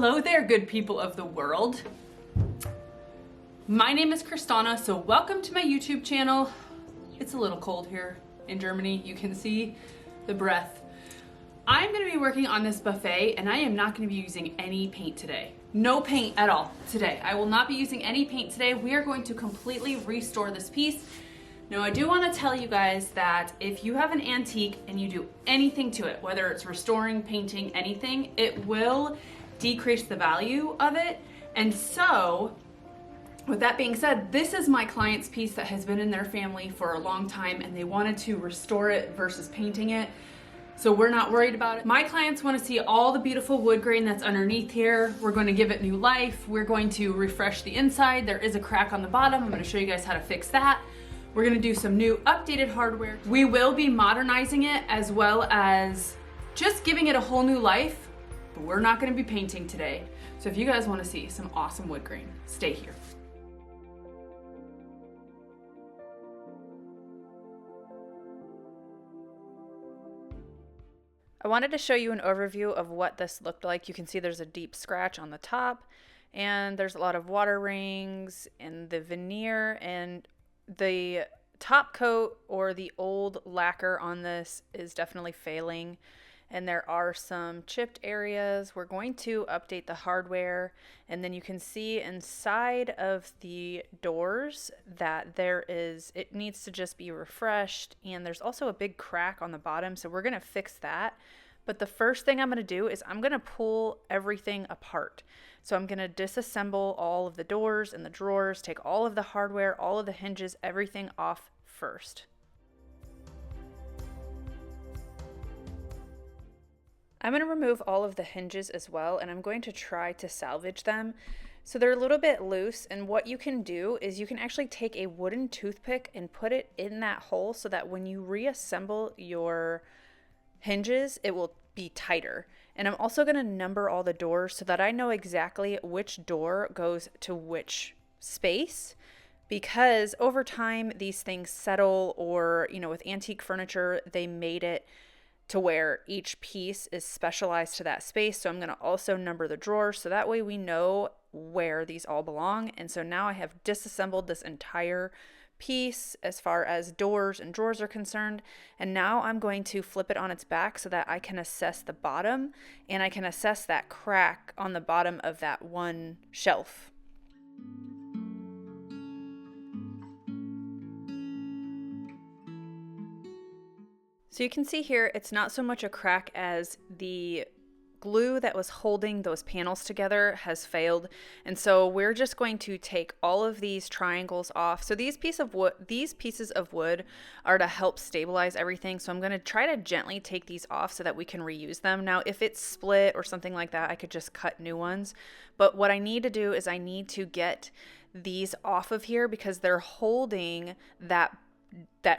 Hello there, good people of the world. My name is Crys'Dawna, so welcome to my YouTube channel. It's a little cold here in Germany. You can see the breath. I'm gonna be working on this buffet and I am not gonna be using any paint today. No paint at all today. I will not be using any paint today. We are going to completely restore this piece. Now, I do want to tell you guys that if you have an antique and you do anything to it, whether it's restoring, painting, anything, it will decrease the value of it. And so, with that being said, this is my client's piece that has been in their family for a long time and they wanted to restore it versus painting it. So we're not worried about it. My clients want to see all the beautiful wood grain that's underneath here. We're going to give it new life. We're going to refresh the inside. There is a crack on the bottom. I'm going to show you guys how to fix that. We're going to do some new updated hardware. We will be modernizing it as well as just giving it a whole new life. But we're not going to be painting today. So if you guys want to see some awesome wood grain, stay here. I wanted to show you an overview of what this looked like. You can see there's a deep scratch on the top and there's a lot of water rings and the veneer, and the top coat or the old lacquer on this is definitely failing. And there are some chipped areas. We're going to update the hardware, and then you can see inside of the doors that it needs to just be refreshed, and there's also a big crack on the bottom, so we're gonna fix that. But the first thing I'm gonna do is I'm gonna pull everything apart. So I'm gonna disassemble all of the doors and the drawers, take all of the hardware, all of the hinges, everything off first. I'm going to remove all of the hinges as well, and I'm going to try to salvage them. So they're a little bit loose, and what you can do is you can actually take a wooden toothpick and put it in that hole so that when you reassemble your hinges, it will be tighter. And I'm also going to number all the doors so that I know exactly which door goes to which space, because over time these things settle, or with antique furniture, they made it to where each piece is specialized to that space. So I'm going to also number the drawers so that way we know where these all belong. And so now I have disassembled this entire piece as far as doors and drawers are concerned. And now I'm going to flip it on its back so that I can assess the bottom, and I can assess that crack on the bottom of that one shelf. So you can see here, it's not so much a crack as the glue that was holding those panels together has failed. And so we're just going to take all of these triangles off. So these pieces of wood are to help stabilize everything. So I'm going to try to gently take these off so that we can reuse them. Now, if it's split or something like that, I could just cut new ones. But what I need to do is I need to get these off of here because they're holding that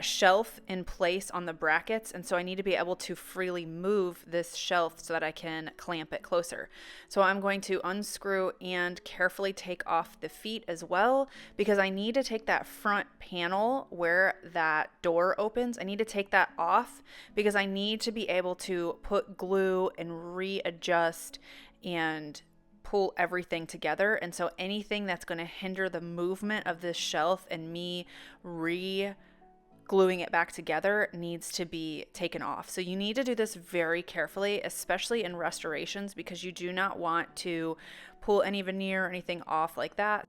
shelf in place on the brackets, and so I need to be able to freely move this shelf so that I can clamp it closer. So I'm going to unscrew and carefully take off the feet as well, because I need to take that front panel where that door opens. I need to take that off because I need to be able to put glue and readjust and pull everything together. And so anything that's going to hinder the movement of this shelf and me gluing it back together needs to be taken off. So you need to do this very carefully, especially in restorations, because you do not want to pull any veneer or anything off like that.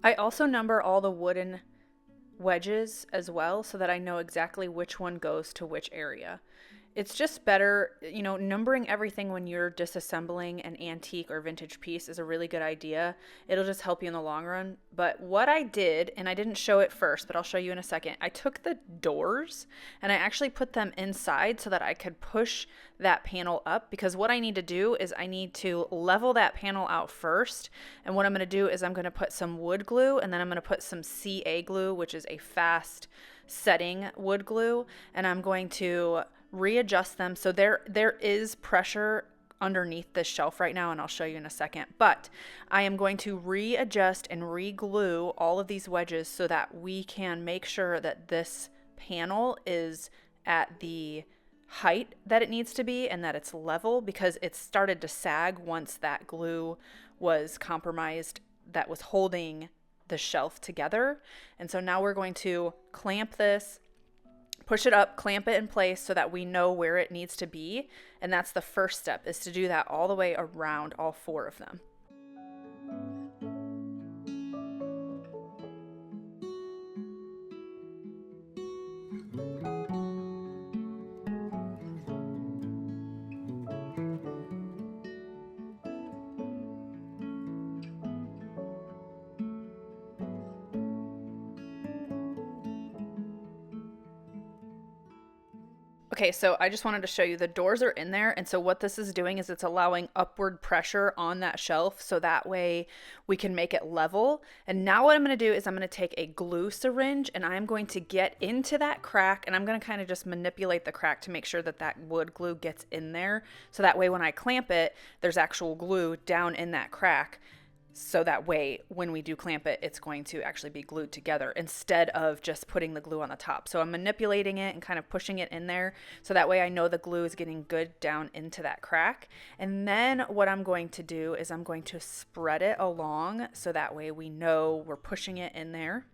I also number all the wooden wedges as well so that I know exactly which one goes to which area. It's just better, numbering everything when you're disassembling an antique or vintage piece is a really good idea. It'll just help you in the long run. But what I did, and I didn't show it first, but I'll show you in a second, I took the doors and I actually put them inside so that I could push that panel up, because what I need to do is I need to level that panel out first. And what I'm going to do is I'm going to put some wood glue, and then I'm going to put some CA glue, which is a fast setting wood glue, and I'm going to readjust them. So there is pressure underneath this shelf right now, and I'll show you in a second, but I am going to readjust and re-glue all of these wedges so that we can make sure that this panel is at the height that it needs to be and that it's level, because it started to sag once that glue was compromised that was holding the shelf together. And so now we're going to clamp this, push it up, clamp it in place so that we know where it needs to be. And that's the first step, is to do that all the way around all 4 of them. Okay, so I just wanted to show you the doors are in there. And so what this is doing is it's allowing upward pressure on that shelf so that way we can make it level. And now what I'm going to do is I'm going to take a glue syringe and I'm going to get into that crack, and I'm going to kind of just manipulate the crack to make sure that that wood glue gets in there. So that way when I clamp it, there's actual glue down in that crack. So that way, when we do clamp it, it's going to actually be glued together instead of just putting the glue on the top. So I'm manipulating it and kind of pushing it in there. So that way I know the glue is getting good down into that crack. And then what I'm going to do is I'm going to spread it along so that way we know we're pushing it in there.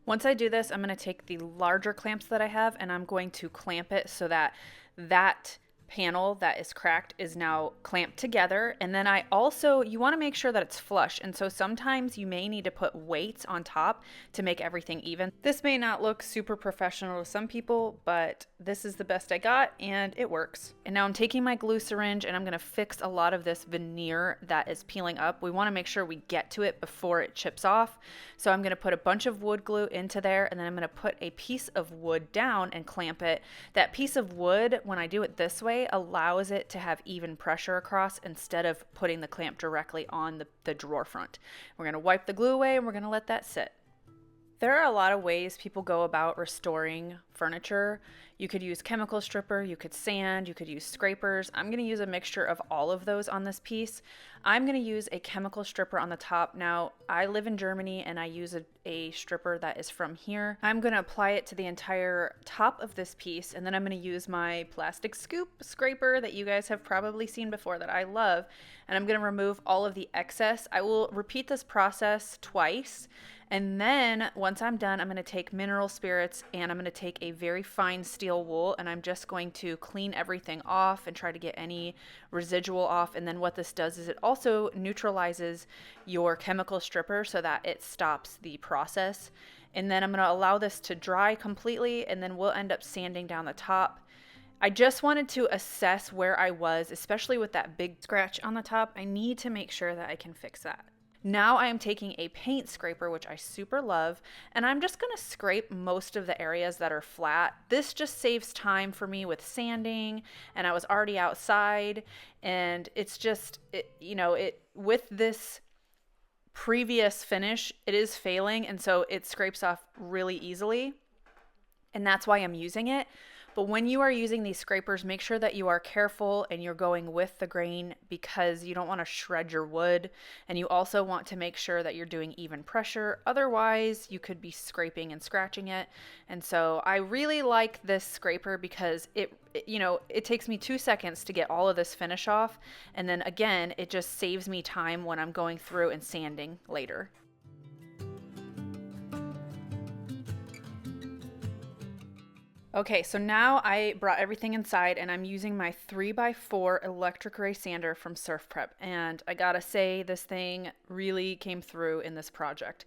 Once I do this, I'm going to take the larger clamps that I have and I'm going to clamp it so that that panel that is cracked is now clamped together. And then you want to make sure that it's flush, and so sometimes you may need to put weights on top to make everything even. This may not look super professional to some people, but this is the best I got and it works. And now I'm taking my glue syringe and I'm going to fix a lot of this veneer that is peeling up. We want to make sure we get to it before it chips off. So I'm going to put a bunch of wood glue into there, and then I'm going to put a piece of wood down and clamp it. That piece of wood, when I do it this way, allows it to have even pressure across instead of putting the clamp directly on the drawer front. We're going to wipe the glue away and we're going to let that sit. There are a lot of ways people go about restoring furniture. You could use chemical stripper, you could sand, you could use scrapers. I'm going to use a mixture of all of those on this piece. I'm going to use a chemical stripper on the top. Now, I live in Germany and I use a stripper that is from here. I'm going to apply it to the entire top of this piece, and then I'm going to use my plastic scoop scraper that you guys have probably seen before that I love, and I'm going to remove all of the excess. I will repeat this process twice. And then once I'm done, I'm going to take mineral spirits and I'm going to take a very fine steel wool, and I'm just going to clean everything off and try to get any residual off. And then what this does is it also neutralizes your chemical stripper so that it stops the process. And then I'm going to allow this to dry completely, and then we'll end up sanding down the top. I just wanted to assess where I was, especially with that big scratch on the top. I need to make sure that I can fix that. Now I am taking a paint scraper, which I super love, and I'm just going to scrape most of the areas that are flat. This just saves time for me with sanding, and I was already outside, and it's just, with this previous finish, it is failing, and so it scrapes off really easily, and that's why I'm using it. But when you are using these scrapers, make sure that you are careful and you're going with the grain, because you don't want to shred your wood. And you also want to make sure that you're doing even pressure. Otherwise, you could be scraping and scratching it. And so I really like this scraper because it takes me 2 seconds to get all of this finish off. And then again, it just saves me time when I'm going through and sanding later. Okay, so now I brought everything inside and I'm using my 3x4 electric ray sander from Surf Prep. And I gotta say, this thing really came through in this project.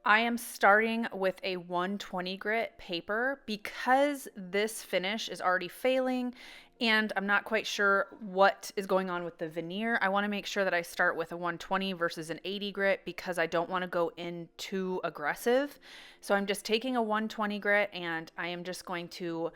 I am starting with a 120 grit paper because this finish is already failing and I'm not quite sure what is going on with the veneer. I want to make sure that I start with a 120 versus an 80 grit because I don't want to go in too aggressive. So I'm just taking a 120 grit and I am just going to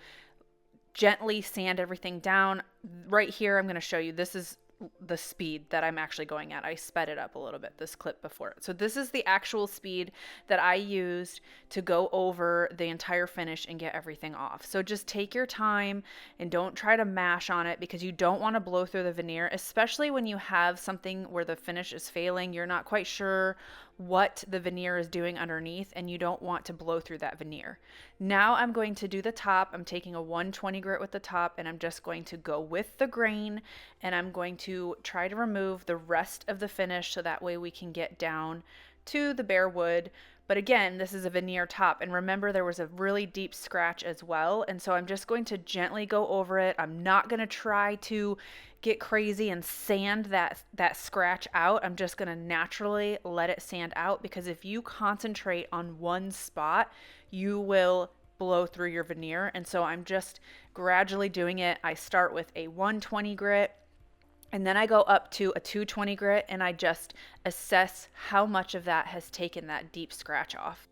gently sand everything down. Right here, I'm going to show you, this is the speed that I'm actually going at. I sped it up a little bit, this clip before it. So this is the actual speed that I used to go over the entire finish and get everything off. So just take your time and don't try to mash on it, because you don't want to blow through the veneer, especially when you have something where the finish is failing. You're not quite sure what the veneer is doing underneath, and you don't want to blow through that veneer. Now I'm going to do the top. I'm taking a 120 grit with the top, and I'm just going to go with the grain, and I'm going to try to remove the rest of the finish so that way we can get down to the bare wood. But again, this is a veneer top, and remember there was a really deep scratch as well, and so I'm just going to gently go over it. I'm not going to try to get crazy and sand that scratch out. I'm just going to naturally let it sand out, because if you concentrate on one spot, you will blow through your veneer. And so I'm just gradually doing it. I start with a 120 grit, and then I go up to a 220 grit, and I just assess how much of that has taken that deep scratch off.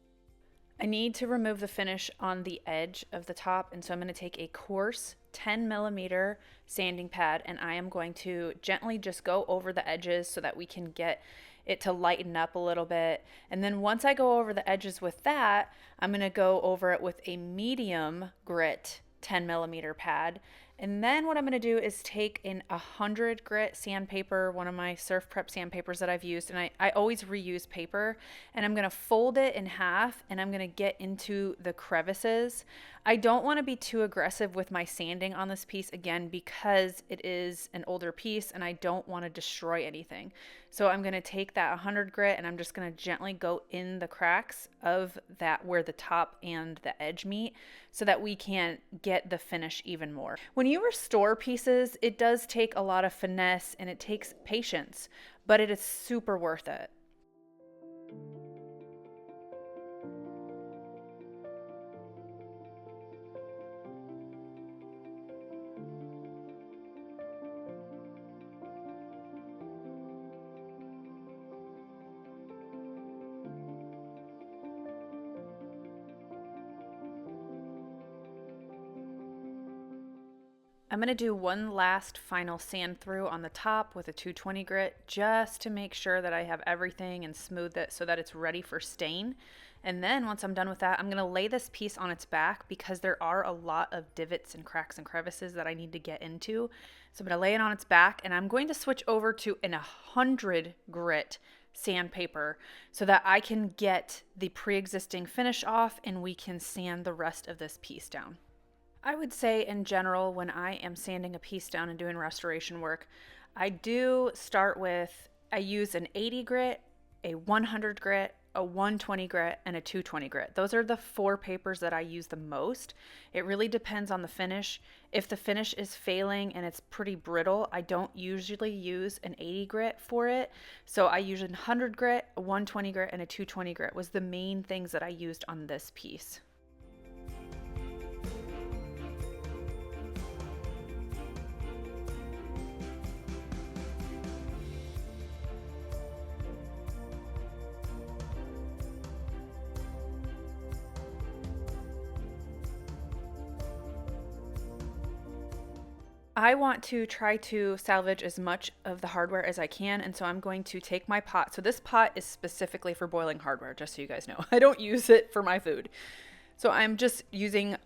I need to remove the finish on the edge of the top, and so I'm going to take a coarse 10 millimeter sanding pad, and I am going to gently just go over the edges so that we can get it to lighten up a little bit. And then once I go over the edges with that, I'm going to go over it with a medium grit 10 millimeter pad. And then what I'm going to do is take in 100 grit sandpaper, one of my Surf Prep sandpapers that I've used, and I always reuse paper, and I'm going to fold it in half, and I'm going to get into the crevices. I don't want to be too aggressive with my sanding on this piece, again, because it is an older piece and I don't want to destroy anything. So I'm going to take that 100 grit, and I'm just going to gently go in the cracks of that where the top and the edge meet, so that we can get the finish even more. When you restore pieces, it does take a lot of finesse and it takes patience, but it is super worth it. I'm going to do one last final sand through on the top with a 220 grit, just to make sure that I have everything and smooth it so that it's ready for stain. And then once I'm done with that, I'm going to lay this piece on its back, because there are a lot of divots and cracks and crevices that I need to get into. So I'm going to lay it on its back, and I'm going to switch over to an 100 grit sandpaper so that I can get the pre-existing finish off and we can sand the rest of this piece down. I would say in general, when I am sanding a piece down and doing restoration work, I do start with, I use an 80 grit, a 100 grit, a 120 grit, and a 220 grit. Those are the 4 papers that I use the most. It really depends on the finish. If the finish is failing and it's pretty brittle, I don't usually use an 80 grit for it. So I use a 100 grit, a 120 grit, and a 220 grit was the main things that I used on this piece. I want to try to salvage as much of the hardware as I can, and so I'm going to take my pot. So this pot is specifically for boiling hardware, just so you guys know. I don't use it for my food. So I'm just using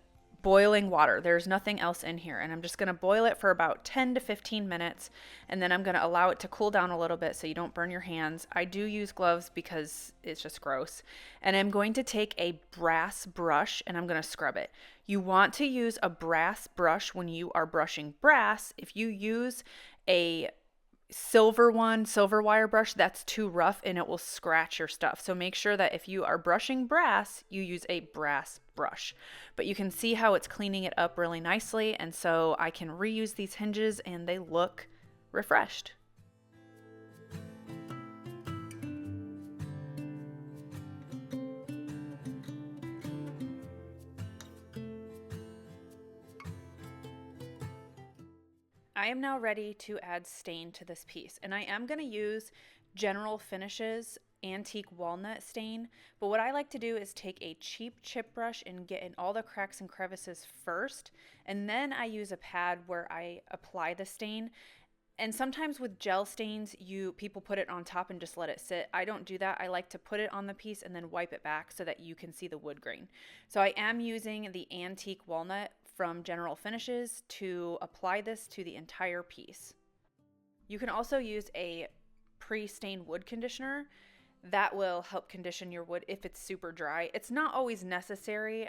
boiling water. There's nothing else in here, and I'm just going to boil it for about 10 to 15 minutes, and then I'm going to allow it to cool down a little bit so you don't burn your hands. I do use gloves because it's just gross. And I'm going to take a brass brush and I'm going to scrub it. You want to use a brass brush when you are brushing brass. If you use a silver wire brush, that's too rough and it will scratch your stuff. So make sure that if you are brushing brass, you use a brass brush. But you can see how it's cleaning it up really nicely, and so I can reuse these hinges and they look refreshed. I am now ready to add stain to this piece, and I am going to use General Finishes Antique Walnut stain, but what I like to do is take a cheap chip brush and get in all the cracks and crevices first, and then I use a pad where I apply the stain. And sometimes with gel stains, people put it on top and just let it sit. I don't do that. I like to put it on the piece and then wipe it back so that you can see the wood grain. So I am using the antique walnut from General Finishes to apply this to the entire piece. You can also use a pre-stained wood conditioner. That will help condition your wood if it's super dry. It's not always necessary.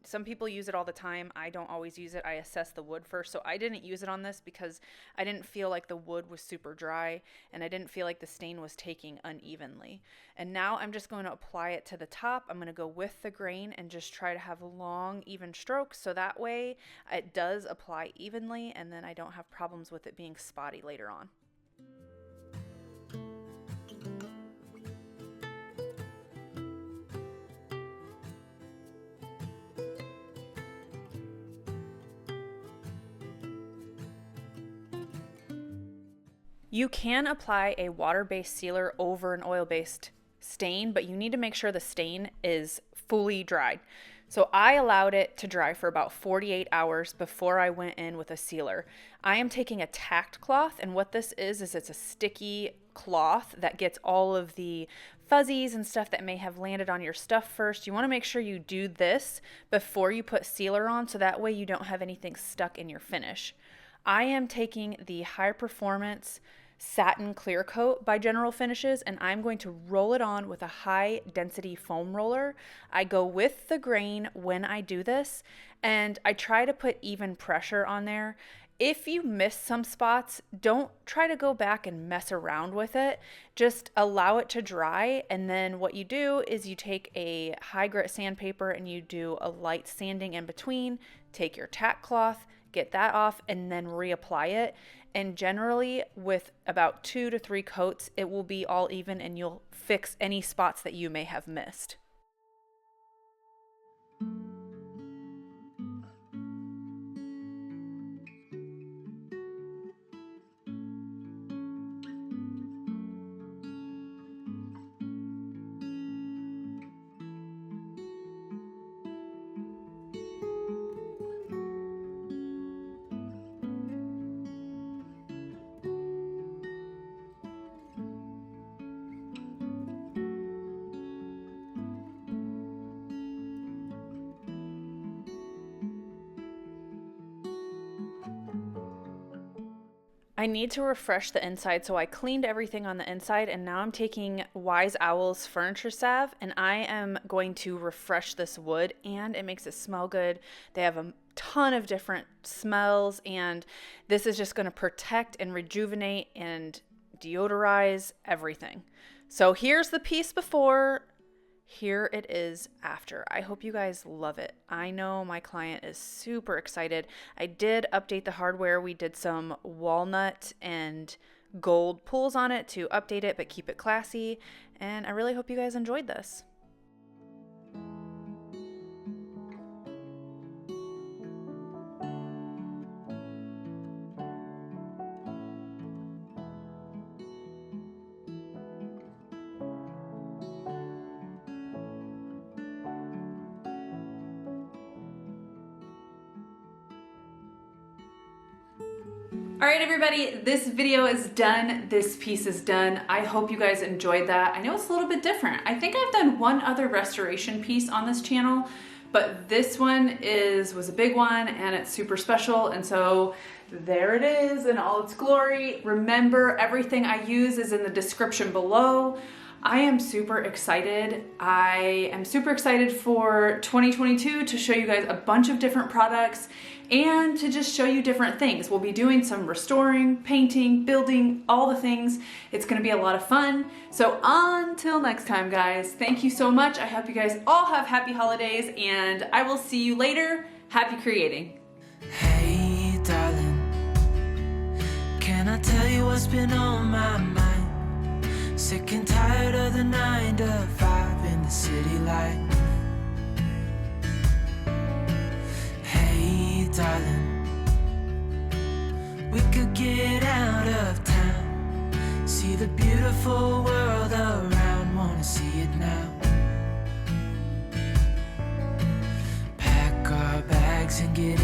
Some people use it all the time. I don't always use it. I assess the wood first. So I didn't use it on this because I didn't feel like the wood was super dry and I didn't feel like the stain was taking unevenly. And now I'm just going to apply it to the top. I'm going to go with the grain and just try to have long, even strokes. So that way it does apply evenly and then I don't have problems with it being spotty later on. You can apply a water-based sealer over an oil-based stain, but you need to make sure the stain is fully dried. So I allowed it to dry for about 48 hours before I went in with a sealer. I am taking a tacked cloth, and what this is it's a sticky cloth that gets all of the fuzzies and stuff that may have landed on your stuff first. You want to make sure you do this before you put sealer on, so that way you don't have anything stuck in your finish. I am taking the High Performance Satin Clear Coat by General Finishes, and I'm going to roll it on with a high density foam roller. I go with the grain when I do this, and I try to put even pressure on there. If you miss some spots, don't try to go back and mess around with it. Just allow it to dry, and then what you do is you take a high grit sandpaper and you do a light sanding in between. Take your tack cloth, get that off, and then reapply it. And generally with about 2 to 3 coats, it will be all even and you'll fix any spots that you may have missed. I need to refresh the inside, so I cleaned everything on the inside, and now I'm taking Wise Owl's furniture salve, and I am going to refresh this wood, and it makes it smell good. They have a ton of different smells, and this is just going to protect and rejuvenate and deodorize everything. So here's the piece before. Here it is after. I hope you guys love it. I know my client is super excited. I did update the hardware. We did some walnut and gold pulls on it to update it but keep it classy. And I really hope you guys enjoyed this. All right, everybody, this video is done. This piece is done. I hope you guys enjoyed that. I know it's a little bit different. I think I've done one other restoration piece on this channel, but this one was a big one and it's super special. And so there it is in all its glory. Remember, everything I use is in the description below. I am super excited. I am super excited for 2022 to show you guys a bunch of different products and to just show you different things. We'll be doing some restoring, painting, building, all the things. It's gonna be a lot of fun. So until next time, guys, thank you so much. I hope you guys all have happy holidays and I will see you later. Happy creating. Hey, darling, can I tell you what's been on my mind? Sick and tired of the 9 to 5 in the city life. Hey, darling, we could get out of town, see the beautiful world around, wanna see it now. Pack our bags and get